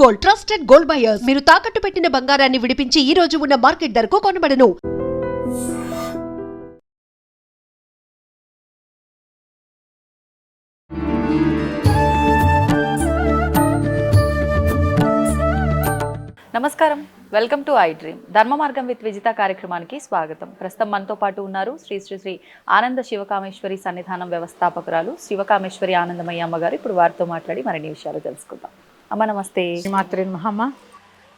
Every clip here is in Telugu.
Gold, trusted gold buyers. మీరు తాకట్టు పెట్టిన బంగారాన్ని విడిపించి ఈ రోజు ఉన్న మార్కెట్ ధరకు కొనబడను. నమస్కారం, వెల్కమ్ టు ఐ డ్రీమ్. ధర్మ మార్గం విత్ విజిత కార్యక్రమానికి స్వాగతం. ప్రస్తుతం మనతో పాటు ఉన్నారు శ్రీ శ్రీ శ్రీ ఆనంద శివకామేశ్వరి సన్నిధానం వ్యవస్థాపకురాలు శివకామేశ్వరి ఆనందమయ్య అమ్మగారు. ఇప్పుడు వారితో మాట్లాడి మరిన్ని విషయాలు తెలుసుకుందాం. అమ్మ నమస్తే. మాత్రే మహమ్మ.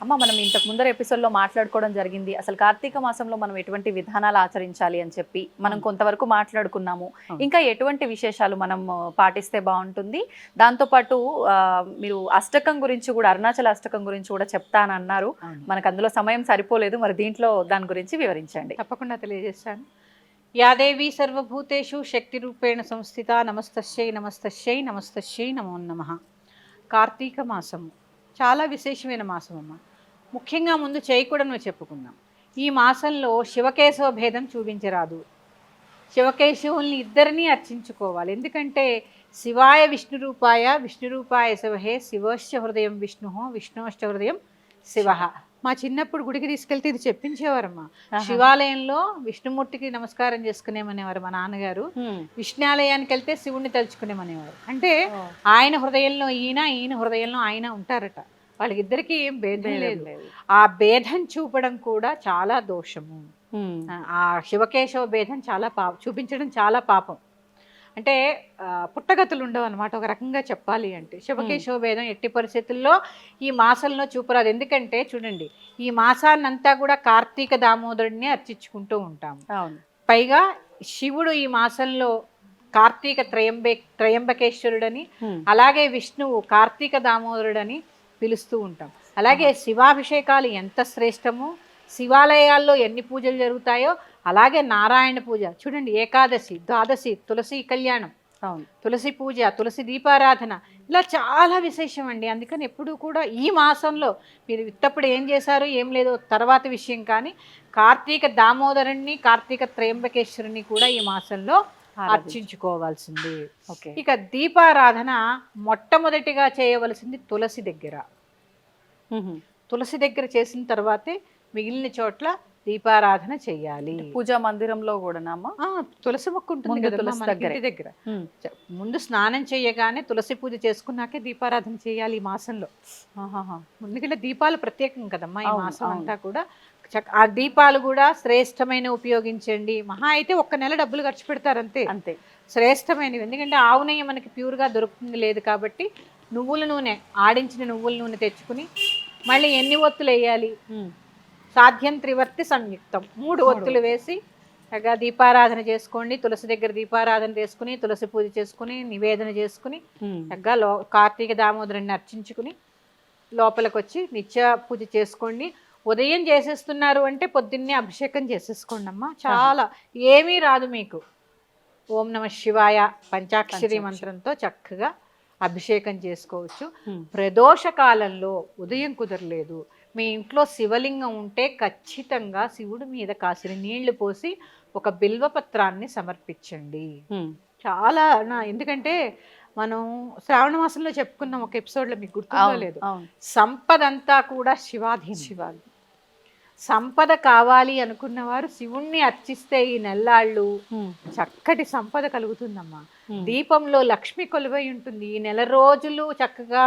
అమ్మ, మనం ఇంతకు ముందర ఎపిసోడ్లో మాట్లాడుకోవడం జరిగింది అసలు కార్తీక మాసంలో మనం ఎటువంటి విధానాలు ఆచరించాలి అని చెప్పి మనం కొంతవరకు మాట్లాడుకున్నాము. ఇంకా ఎటువంటి విశేషాలు మనం పాటిస్తే బాగుంటుంది, దాంతోపాటు మీరు అష్టకం గురించి కూడా, అరుణాచల అష్టకం గురించి కూడా చెప్తానన్నారు. మనకు అందులో సమయం సరిపోలేదు, మరి దీంట్లో దాని గురించి వివరించండి. తప్పకుండా తెలియజేస్తాను. యాదేవి సర్వభూతేషు శక్తి రూపేణ సంస్థిత. నమస్తస్యై నమస్తస్యై నమస్తస్యై నమో నమః. కార్తీక మాసము చాలా విశేషమైన మాసం అమ్మ. ముఖ్యంగా ముందు చేయకూడని చెప్పుకుందాం. ఈ మాసంలో శివకేశవ భేదం చూపించరాదు. శివకేశవుల్ని ఇద్దరినీ అర్చించుకోవాలి. ఎందుకంటే శివాయ విష్ణురూపాయ శివహే, శివశ్చ హృదయం విష్ణు, విష్ణుశ్చ హృదయం శివ. మా చిన్నప్పుడు గుడికి తీసుకెళ్తే ఇది చెప్పించేవారమ్మా. శివాలయంలో విష్ణుమూర్తికి నమస్కారం చేసుకునేమనేవారు మా నాన్నగారు. విష్ణాలయానికి వెళ్తే శివుణ్ణి తలుచుకునేమనేవారు. అంటే ఆయన హృదయంలో ఈయన, ఈయన హృదయంలో ఆయన ఉంటారట. వాళ్ళకిద్దరికి ఏం భేదం లేదు. ఆ భేదం చూపడం కూడా చాలా దోషము. ఆ శివకేశవ భేదం చాలా చూపించడం చాలా పాపం. అంటే పుట్టగతులు ఉండవు అనమాట. ఒక రకంగా చెప్పాలి అంటే శివకేశవ భేదం ఎట్టి పరిస్థితుల్లో ఈ మాసంలో చూపరాదు. ఎందుకంటే చూడండి, ఈ మాసాన్నంతా కూడా కార్తీక దామోదరుడిని అర్చించుకుంటూ ఉంటాము. పైగా శివుడు ఈ మాసంలో కార్తీక త్రయంబకేశ్వరుడని, అలాగే విష్ణువు కార్తీక దామోదరుడని పిలుస్తూ ఉంటాం. అలాగే శివాభిషేకాలు ఎంత శ్రేష్టమో, శివాలయాల్లో ఎన్ని పూజలు జరుగుతాయో అలాగే నారాయణ పూజ చూడండి, ఏకాదశి, ద్వాదశి, తులసి కళ్యాణం, తులసి పూజ, తులసి దీపారాధన, ఇలా చాలా విశేషం అండి. అందుకని ఎప్పుడు కూడా ఈ మాసంలో మీరు ఇత్తప్పుడు ఏం చేశారు ఏం లేదో తర్వాత విషయం, కానీ కార్తీక దామోదరుణ్ణి, కార్తీక త్రయంబకేశ్వరుని కూడా ఈ మాసంలో అర్చించుకోవాల్సింది. ఇక దీపారాధన మొట్టమొదటిగా చేయవలసింది తులసి దగ్గర. తులసి దగ్గర చేసిన తర్వాతే మిగిలిన చోట్ల దీపారాధన చెయ్యాలి. పూజా మందిరంలో కూడా తులసి మొక్క ఉంటుంది కదా తులసి దగ్గర. ముందు స్నానం చేయగానే తులసి పూజ చేసుకున్నాకే దీపారాధన చేయాలి ఈ మాసంలో. ఎందుకంటే దీపాలు ప్రత్యేకం కదమ్మా ఈ మాసం అంతా కూడా. ఆ దీపాలు కూడా శ్రేష్టమైన ఉపయోగించండి. మహా అయితే 1 నెల డబ్బులు ఖర్చు పెడతారు అంతే. శ్రేష్టమైనవి. ఎందుకంటే ఆవు నెయ్యి మనకి ప్యూర్గా దొరుకుతుంది లేదు కాబట్టి నువ్వుల నూనె, ఆడించిన నువ్వుల నూనె తెచ్చుకుని మళ్ళీ ఎన్ని ఒత్తులు వేయాలి, సాధ్యం త్రివర్తి సంయుక్తం, 3 ఒత్తులు వేసి చక్కగా దీపారాధన చేసుకోండి. తులసి దగ్గర దీపారాధన చేసుకుని, తులసి పూజ చేసుకుని, నివేదన చేసుకుని చక్కగా కార్తీక దామోదరుని అర్చించుకుని లోపలికి వచ్చి నిత్య పూజ చేసుకోండి. ఉదయం చేసేస్తున్నారు అంటే పొద్దున్నే అభిషేకం చేసేసుకోండి అమ్మా. చాలా ఏమీ రాదు మీకు. ఓం నమ శివాయ పంచాక్షరి మంత్రంతో చక్కగా అభిషేకం చేసుకోవచ్చు. ప్రదోష కాలంలో ఉదయం కుదరలేదు, మీ ఇంట్లో శివలింగం ఉంటే ఖచ్చితంగా శివుడి మీద కాసిన నీళ్లు పోసి ఒక బిల్వపత్రాన్ని సమర్పించండి. చాలా ఎందుకంటే మనం శ్రావణ మాసంలో చెప్పుకున్నాం ఒక ఎపిసోడ్లో, మీకు గుర్తుందో లేదు, సంపద అంతా కూడా శివాధీనం. సంపద కావాలి అనుకున్నవారు శివుణ్ణి అర్చిస్తే ఈ నెల్లాళ్ళు చక్కటి సంపద కలుగుతుందమ్మా. దీపంలో లక్ష్మి కొలువై ఉంటుంది. ఈ నెల రోజులు చక్కగా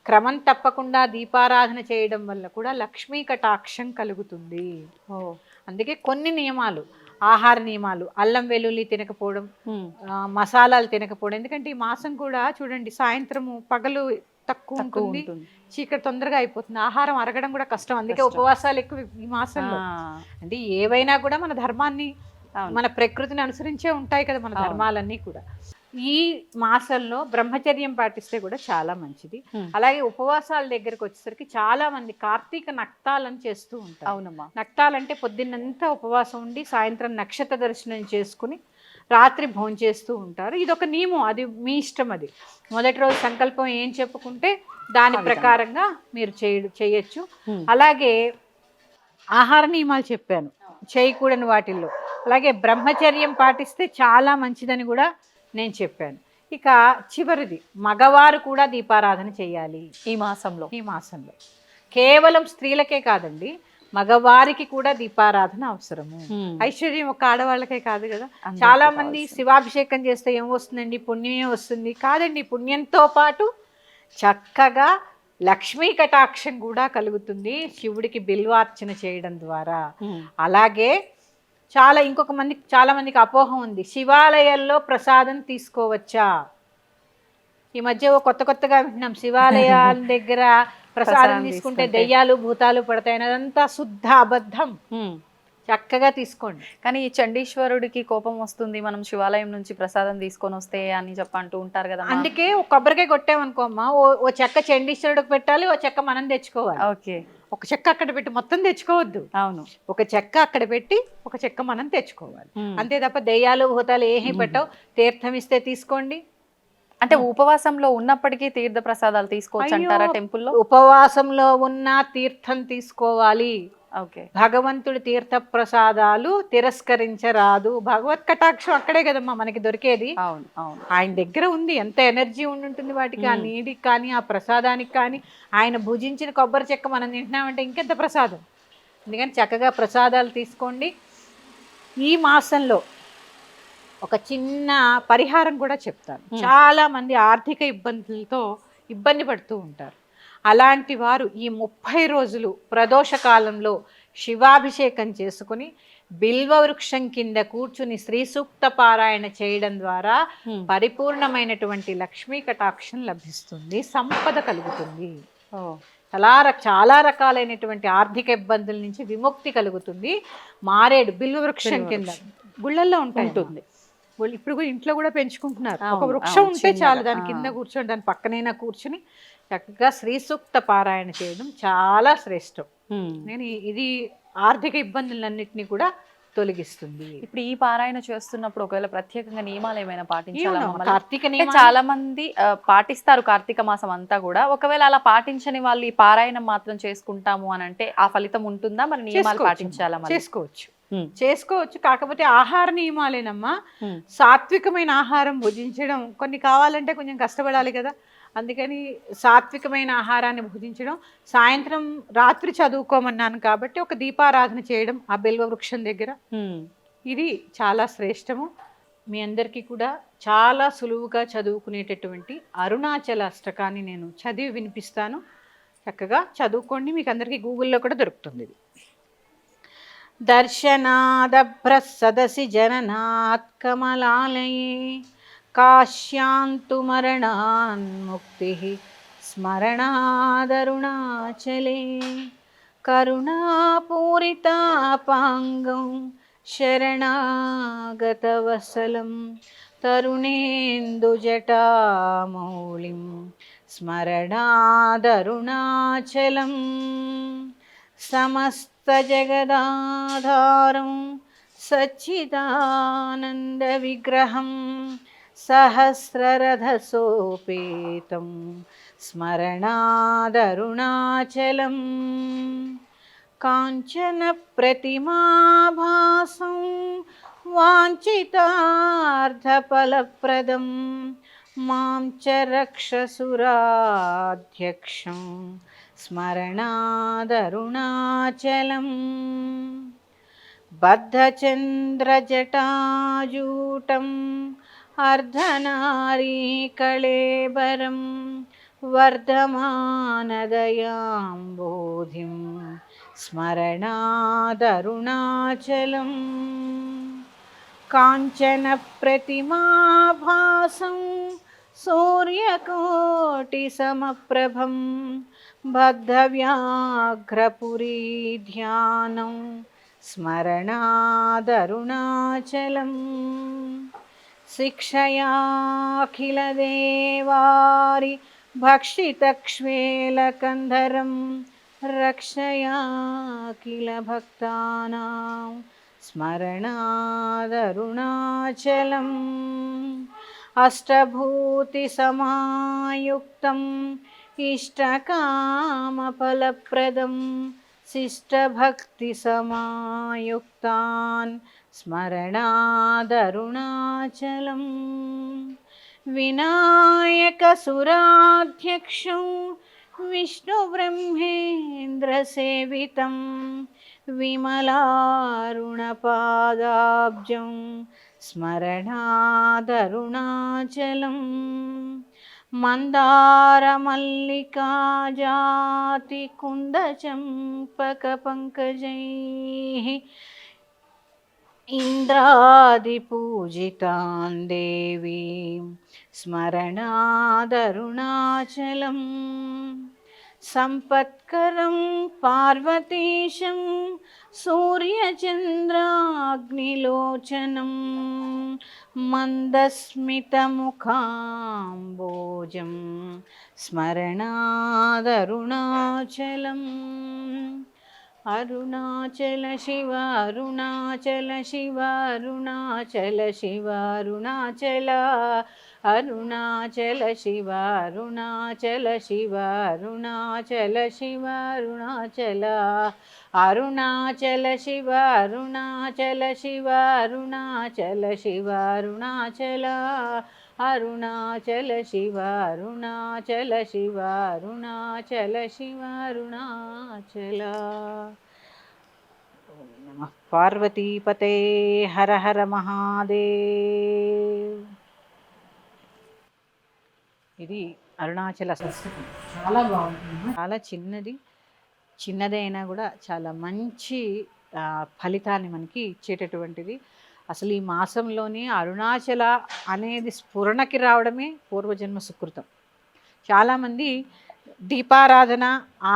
క్రమం తప్పకుండా దీపారాధన చేయడం వల్ల కూడా లక్ష్మీ కటాక్షం కలుగుతుంది. అందుకే కొన్ని నియమాలు, ఆహార నియమాలు, అల్లం వెల్లుల్లి తినకపోవడం, మసాలాలు తినకపోవడం. ఎందుకంటే ఈ మాసం కూడా చూడండి, సాయంత్రము పగలు తక్కువ ఉంటుంది, చీకటి తొందరగా అయిపోతుంది, ఆహారం అరగడం కూడా కష్టం. అందుకే ఉపవాసాలు ఎక్కువ ఈ మాసంలో. అంటే ఏవైనా కూడా మన ధర్మాన్ని, మన ప్రకృతిని అనుసరించే ఉంటాయి కదా మన ధర్మాలన్నీ కూడా. ఈ మాసంలో బ్రహ్మచర్యం పాటిస్తే కూడా చాలా మంచిది. అలాగే ఉపవాసాల దగ్గరకు వచ్చేసరికి చాలా మంది కార్తీక నక్తాలను చేస్తూ ఉంటారు. అవునమ్మా. నక్తాలంటే పొద్దున్నంతా ఉపవాసం ఉండి సాయంత్రం నక్షత్ర దర్శనం చేసుకుని రాత్రి భోంచేస్తూ ఉంటారు. ఇది ఒక నియమం, అది మీ ఇష్టం. అది మొదటి రోజు సంకల్పం ఏం చెప్పుకుంటే దాని ప్రకారంగా మీరు చేయొచ్చు. అలాగే ఆహార నియమాలు చెప్పాను చేయకూడని వాటిల్లో. అలాగే బ్రహ్మచర్యం పాటిస్తే చాలా మంచిదని కూడా నేను చెప్పాను. ఇక చివరిది మగవారు కూడా దీపారాధన చేయాలి ఈ మాసంలో. ఈ మాసంలో. కేవలం స్త్రీలకే కాదండి, మగవారికి కూడా దీపారాధన అవసరము. ఐశ్వర్యం ఒక ఆడవాళ్ళకే కాదు కదా. చాలా మంది శివాభిషేకం చేస్తే ఏం వస్తుందండి, పుణ్యమే వస్తుంది. కాదండి, పుణ్యంతో పాటు చక్కగా లక్ష్మీ కటాక్షం కూడా కలుగుతుంది శివుడికి బిల్వార్చన చేయడం ద్వారా. అలాగే చాలా మందికి అపోహ ఉంది, శివాలయాల్లో ప్రసాదం తీసుకోవచ్చా? ఈ మధ్య కొత్తగా వింటున్నాం, శివాలయాల దగ్గర ప్రసాదం తీసుకుంటే దెయ్యాలు భూతాలు పడతాయని. అదంతా శుద్ధ అబద్ధం. చక్కగా తీసుకోండి. కానీ ఈ చండీశ్వరుడికి కోపం వస్తుంది మనం శివాలయం నుంచి ప్రసాదం తీసుకొని వస్తే అని అంటూ ఉంటారు కదా. అందుకే ఒక కొబ్బరికాయ కొట్టామనుకోమ్మా, ఓ చెక్క చండీశ్వరుడికి పెట్టాలి, ఓ చెక్క మనం తెచ్చుకోవాలి. ఓకే, ఒక చెక్క అక్కడ పెట్టి మొత్తం తెచ్చుకోవద్దు. అవును, ఒక చెక్క అక్కడ పెట్టి ఒక చెక్క మనం తెచ్చుకోవాలి. అంతే తప్ప దెయ్యాలు భూతాలు ఏమీ పెట్టవు. తీర్థం ఇస్తే తీసుకోండి. అంటే ఉపవాసంలో ఉన్నప్పటికీ తీర్థ ప్రసాదాలు తీసుకోవచ్చు అంటారా టెంపుల్లో? ఉపవాసంలో ఉన్న తీర్థం తీసుకోవాలి. ఓకే, భగవంతుడి తీర్థ ప్రసాదాలు తిరస్కరించరాదు. భగవత్ కటాక్షం అక్కడే కదమ్మా మనకి దొరికేది. అవును అవును, ఆయన దగ్గర ఉంది. ఎంత ఎనర్జీ ఉంటుంది వాటికి, ఆ నీటికి కానీ ఆ ప్రసాదానికి కానీ. ఆయన భుజించిన కొబ్బరి చెక్క మనం తింటున్నామంటే ఇంకెంత ప్రసాదం. అందుకని చక్కగా ప్రసాదాలు తీసుకోండి. ఈ మాసంలో ఒక చిన్న పరిహారం కూడా చెప్తాను. చాలా మంది ఆర్థిక ఇబ్బందులతో ఇబ్బంది పడుతూ ఉంటారు. అలాంటి వారు ఈ 30 రోజులు ప్రదోష కాలంలో శివాభిషేకం చేసుకుని బిల్వ వృక్షం కింద కూర్చుని శ్రీ సూక్త పారాయణ చేయడం ద్వారా పరిపూర్ణమైనటువంటి లక్ష్మీ కటాక్షం లభిస్తుంది, సంపద కలుగుతుంది. చాలా రకాలైనటువంటి ఆర్థిక ఇబ్బందుల నుంచి విముక్తి కలుగుతుంది. మారేడు బిల్వ వృక్షం కింద గుళ్ళల్లో ఉంటుంది. ఇప్పుడు కూడా ఇంట్లో కూడా పెంచుకుంటున్నారు. ఒక వృక్షం ఉంటే చాలు, దాని కింద కూర్చొని దాని పక్కనైనా కూర్చుని చక్కగా శ్రీ సూక్త పారాయణ చేయడం చాలా శ్రేష్టం. నేను ఇది ఆర్థిక ఇబ్బందులన్నింటినీ కూడా తొలగిస్తుంది. ఇప్పుడు ఈ పారాయణ చేస్తున్నప్పుడు ఒకవేళ ప్రత్యేకంగా నియమాలు ఏమైనా పాటించాలా? కార్తీక చాలా మంది పాటిస్తారు కార్తీక మాసం అంతా కూడా. ఒకవేళ అలా పాటించని వాళ్ళు ఈ పారాయణం మాత్రం చేసుకుంటాము అని అంటే ఆ ఫలితం ఉంటుందా? మరి నియమాలు పాటించాలా? చేసుకోవచ్చు. కాకపోతే ఆహార నియమాలేనమ్మా. సాత్వికమైన ఆహారం భుజించడం, కొన్ని కావాలంటే కొంచెం కష్టపడాలి కదా. అందుకని సాత్వికమైన ఆహారాన్ని భుజించడం. సాయంత్రం రాత్రి చదువుకోమన్నాను కాబట్టి ఒక దీపారాధన చేయడం ఆ బిల్వ వృక్షం దగ్గర, ఇది చాలా శ్రేష్టము. మీ అందరికీ కూడా చాలా సులువుగా చదువుకునేటటువంటి అరుణాచల అష్టకాన్ని నేను చదివి వినిపిస్తాను. చక్కగా చదువుకోండి. మీకు అందరికీ గూగుల్లో కూడా దొరుకుతుంది. ఇది దర్శనాదభ్ర సదసి జననాత్ కమలాలయే కాశ్యాంతు మరణాన్ముక్తి స్మరణాదరుణాచలే కరుణాపూరితాపాంగం శరణాగతవసలం తరుణేందుజటామౌళిం స్మరణాదరుణాచలం సమస్తజగదాధారం సచ్చిదానందవిగ్రహం సహస్రరథసోపేతం స్మరణాదరుణాచలం కాంచన ప్రతిమాభాసం వాంఛితార్థఫలప్రదం మాం చ రక్షసురాధ్యక్షం స్మరణాదరుణాచలం బద్ధచంద్రజటాజూటం అర్ధనారీకళేబరం వర్ధమానదయాంబోధిం స్మరణాదరుణాచలం కాంచన ప్రతిమాభాసం సూర్యకోటిసమప్రభం బద్ధవ్యాఘ్రపురీ ధ్యానం స్మరణాదరుణాచలం శిక్షయాఖిలదేవారి భక్షితక్ష్వేలకంధరం రక్షయాఖిల భక్తానాం స్మరణాదరుణాచలం అష్టభూతి సమాయుక్తం ఇష్టకామఫలప్రదం శిష్టభక్తి సమాయుక్తాన్ స్మరణాదరుణాచలం विनायकसुराध्यक्षं विष्णुब्रह्मेन्द्रसेवितं विमलारुणपादाब्जं स्मरणादरुणाचलं मन्दारमल्लिकाजातिकुन्दचम्पकपङ्कजैः इन्द्रादिपूजितां देवीं स्मरणादरुणाचलं सम्पत्करं पार्वतीशं सूर्यचन्द्राग्निलोचनं मन्दस्मितमुखाम्बोजं स्मरणादरुणाचलम् अरुणाचल शिव अरुणाचल शिव अरुणाचल शिव अरुणाचल अरुणाचल शिव अरुणाचल शिव अरुणाचल शिव अरुणाचल अरुणाचल शिव अरुणाचल शिव अरुणाचल शिव अरुणाचल अरुणाचल शिव अरुणाचल शिव अरुणाचल शिव अरुणाचल नमः पार्वतीपते हर हर महादेव ఇది అరుణాచల సంస్కృతి చాలా బాగుంటుంది చాలా చిన్నదైనా కూడా చాలా మంచి ఫలితాన్ని మనకి ఇచ్చేటటువంటిది అసలు ఈ మాసంలోనే అరుణాచల అనేది స్ఫురణకి రావడమే పూర్వజన్మ సుకృతం చాలామంది దీపారాధన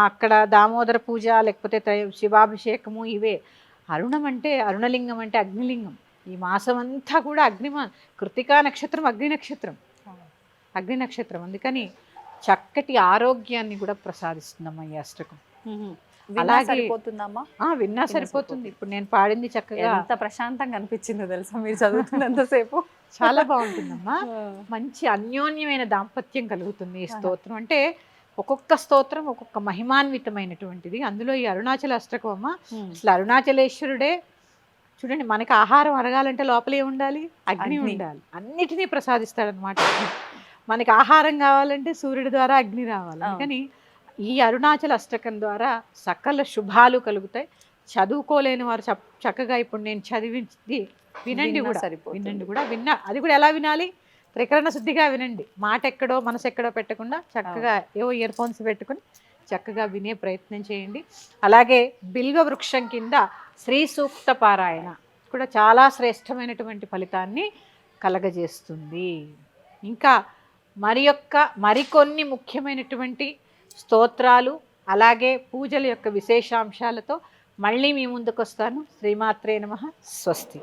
అక్కడ దామోదర పూజ లేకపోతే శివాభిషేకము ఇవే అరుణం అంటే అరుణలింగం అంటే అగ్నిలింగం ఈ మాసం అంతా కూడా కృతికా నక్షత్రం అగ్ని నక్షత్రం అందుకని చక్కటి ఆరోగ్యాన్ని కూడా ప్రసాదిస్తుందమ్మా ఈ అష్టకం అలాగే విన్నా సరిపోతుంది ఇప్పుడు నేను పాడింది చక్కగా ఎంత ప్రశాంతంగా అనిపించిందో తెలుసా మీరు చదువుతున్నంతసేపు చాలా బాగుంటుందమ్మా మంచి అన్యోన్యమైన దాంపత్యం కలుగుతుంది ఈ స్తోత్రం అంటే ఒక్కొక్క స్తోత్రం ఒక్కొక్క మహిమాన్వితమైనటువంటిది అందులో ఈ అరుణాచల అష్టకం అమ్మ అసలు అరుణాచలేశ్వరుడే చూడండి మనకి ఆహారం అరగాలంటే లోపలే ఉండాలి అగ్ని ఉండాలి అన్నిటినీ ప్రసాదిస్తాడనమాట మనకి ఆహారం కావాలంటే సూర్యుడి ద్వారా అగ్ని రావాలి కానీ ఈ అరుణాచల అష్టకం ద్వారా సకల శుభాలు కలుగుతాయి చదువుకోలేని వారు చక్కగా ఇప్పుడు నేను చదివింది వినండి కూడా అది కూడా ఎలా వినాలి త్రికరణ శుద్ధిగా వినండి మాట ఎక్కడో మనసు ఎక్కడో పెట్టకుండా చక్కగా ఏవో ఇయర్ ఫోన్స్ పెట్టుకుని చక్కగా వినే ప్రయత్నం చేయండి అలాగే బిల్వ వృక్షం కింద శ్రీ సూక్త పారాయణ కూడా చాలా శ్రేష్టమైనటువంటి ఫలితాన్ని కలగజేస్తుంది ఇంకా మరికొన్ని ముఖ్యమైనటువంటి స్తోత్రాలు అలాగే పూజల యొక్క విశేషాంశాలతో మళ్ళీ మీ ముందుకు వస్తాను శ్రీమాత్రే నమః స్వస్తి